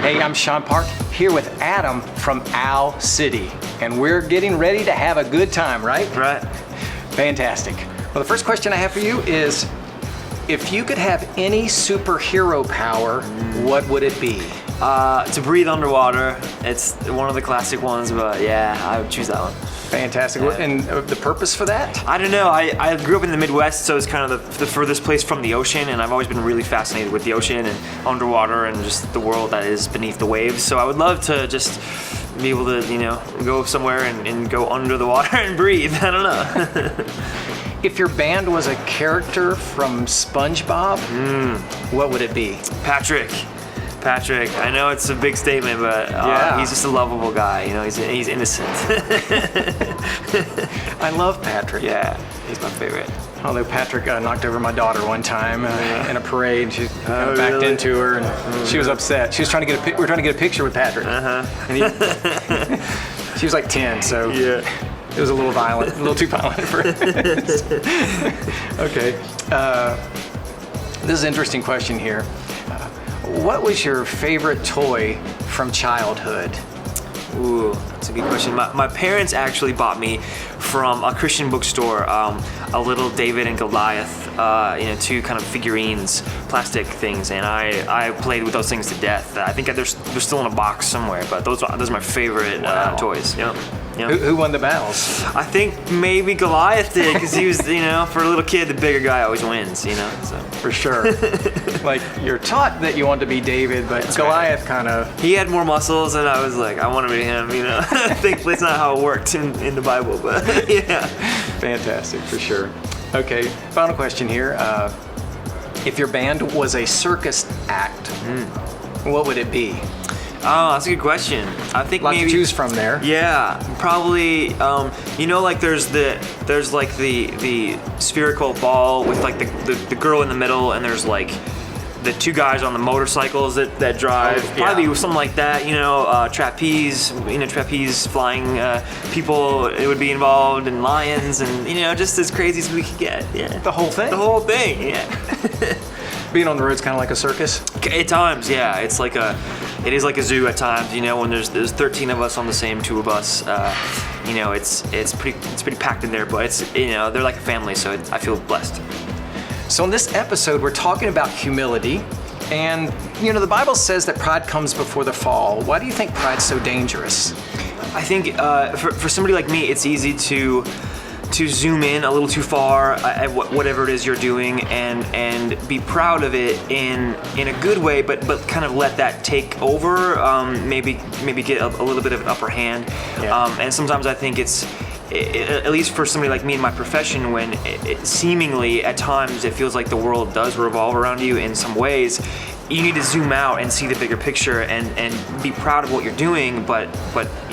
Hey, I'm Sean Park here with Adam from Owl City, and we're getting ready to have a good time, right? Right. Fantastic. Well, the first question I have for you is, if you could have any superhero power, what would it be? To breathe underwater. It's one of the classic ones, but yeah, I would choose that one. Fantastic. Yeah. And the purpose for that? I don't know. I grew up in the Midwest, so it's kind of the furthest place from the ocean, and I've always been really fascinated with the ocean and underwater and just the world that is beneath the waves. So I would love to just be able to, go somewhere and go under the water and breathe. I don't know. If your band was a character from SpongeBob, what would it be? Patrick, I know it's a big statement, but Yeah. he's just a lovable guy. He's innocent. I love Patrick. Yeah, he's my favorite. Although Patrick knocked over my daughter one time in a parade. She kind of backed really? into her, and she was upset. She was trying to get we were trying to get a picture with Patrick. And she was like 10, so Yeah. it was a little violent, a little too violent for us. Okay. This is an interesting question here. What was your favorite toy from childhood? Ooh, that's a good question. My parents actually bought me from a Christian bookstore a little David and Goliath, two kind of figurines, plastic things, and I played with those things to death. I think they're still in a box somewhere, but those are my favorite toys. Yep. Who won the battles? I think maybe Goliath did, because he was, for a little kid, the bigger guy always wins, so. For sure. Like, you're taught that you want to be David, but Goliath kind of... He had more muscles, and I was like, I want to be him, Thankfully, it's not how it worked in the Bible, but yeah. Fantastic, for sure. Okay, final question here. If your band was a circus act, what would it be? Oh, that's a good question. I think A lot maybe to choose from there. Yeah, probably. Like there's like the spherical ball with like the girl in the middle, and there's like the two guys on the motorcycles that drive. Oh, yeah. Probably something like that. Trapeze. Trapeze flying people. It would be involved, and lions, and just as crazy as we could get. Yeah. The whole thing? The whole thing. Yeah. Being on the road's kind of like a circus? At times, yeah. It is like a zoo at times, when there's 13 of us on the same tour bus. It's pretty packed in there, but they're like a family, so I feel blessed. So in this episode, we're talking about humility. And, the Bible says that pride comes before the fall. Why do you think pride's so dangerous? I think for somebody like me, it's easy to zoom in a little too far at whatever it is you're doing and be proud of it in a good way, but kind of let that take over, maybe get a little bit of an upper hand. Yeah. And sometimes I think it's, at least for somebody like me in my profession, when it seemingly at times it feels like the world does revolve around you in some ways, you need to zoom out and see the bigger picture and be proud of what you're doing, but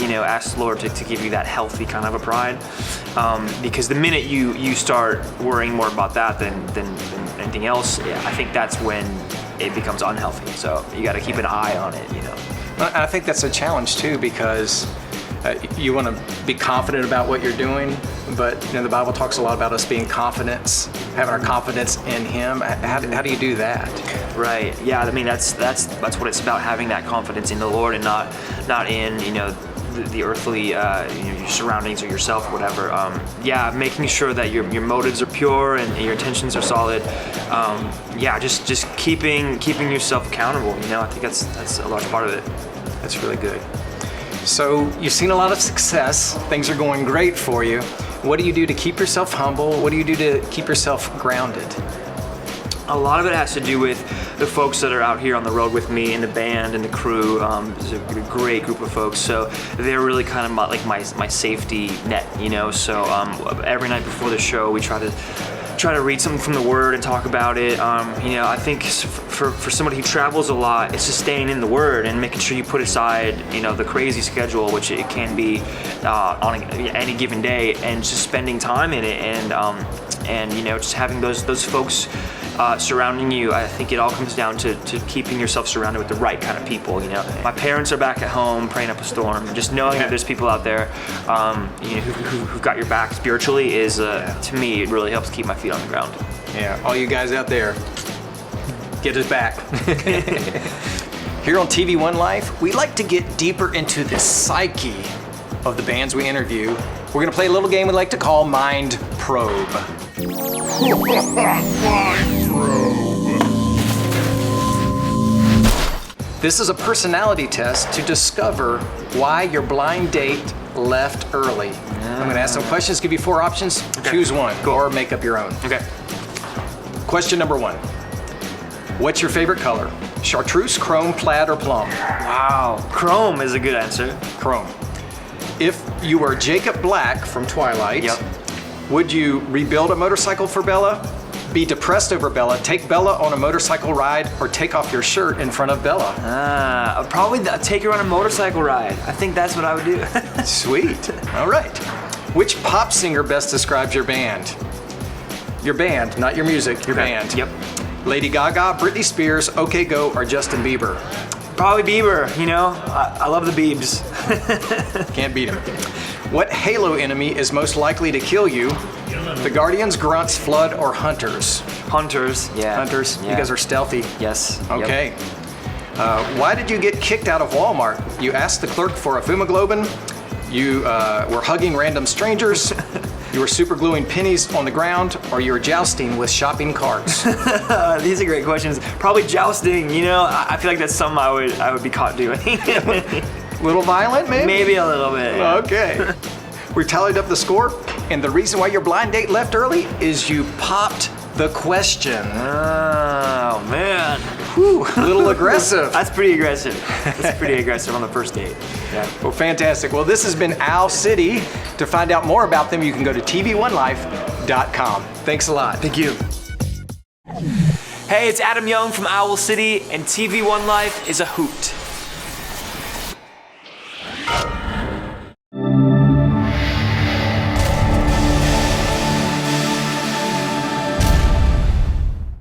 ask the Lord to give you that healthy kind of a pride, because the minute you start worrying more about that than anything else, I think that's when it becomes unhealthy. So you got to keep an eye on it. Well, I think that's a challenge too, because you want to be confident about what you're doing, but the Bible talks a lot about us being confident, having our confidence in Him. How do you do that? Right. Yeah. I mean, that's what it's about, having that confidence in the Lord and not in the earthly your surroundings or yourself or whatever. Making sure that your motives are pure and your intentions are solid. Just keeping yourself accountable. I think that's a large part of it. That's really good. So you've seen a lot of success. Things are going great for you. What do you do to keep yourself humble? What do you do to keep yourself grounded? A lot of it has to do with the folks that are out here on the road with me, and the band and the crew. It's a great group of folks, so they're really kind of my safety net, So every night before the show, we try to read something from the Word and talk about it. I think for somebody who travels a lot, it's just staying in the Word and making sure you put aside, the crazy schedule, which it can be on any given day, and just spending time in it, and just having those folks surrounding you. I think it all comes down to keeping yourself surrounded with the right kind of people. My parents are back at home praying up a storm. Just knowing that there's people out there, who've got your back spiritually is, to me, it really helps keep my feet on the ground. Yeah, all you guys out there, get his back. Here on TV One Life, we like to get deeper into the psyche of the bands we interview. We're gonna play a little game we like to call Mind Probe. Mind Probe. This is a personality test to discover why your blind date left early. I'm gonna ask some questions, give you 4 options, choose one, or make up your own. Okay. Question number 1. What's your favorite color? Chartreuse, chrome, plaid, or plum? Wow. Chrome is a good answer. Chrome. If you were Jacob Black from Twilight, Yep. would you rebuild a motorcycle for Bella, be depressed over Bella, take Bella on a motorcycle ride, or take off your shirt in front of Bella? I'd probably take her on a motorcycle ride. I think that's what I would do. Sweet. All right. Which pop singer best describes your band? Your band, not your music, your band. Yep. Lady Gaga, Britney Spears, OK Go, or Justin Bieber? Probably Bieber, you know? I love the Biebs. Can't beat him. What Halo enemy is most likely to kill you? The Guardians, Grunts, Flood, or Hunters? Hunters, yeah. Hunters. Yeah. You guys are stealthy. Yes. Yep. Okay. Why did you get kicked out of Walmart? You asked the clerk for a Fumoglobin. You were hugging random strangers. You were super gluing pennies on the ground, or you were jousting with shopping carts. These are great questions. Probably jousting, you know? I feel like that's something I would be caught doing. Little violent, maybe? Maybe a little bit. Yeah. Okay. We tallied up the score, and the reason why your blind date left early is you popped the question. Oh, man. Whew, a little aggressive. That's pretty aggressive. That's pretty aggressive on the first date. Yeah. Well, fantastic. Well, this has been Owl City. To find out more about them, you can go to tv1life.com. Thanks a lot. Thank you. Hey, it's Adam Young from Owl City, and TV One Life is a hoot.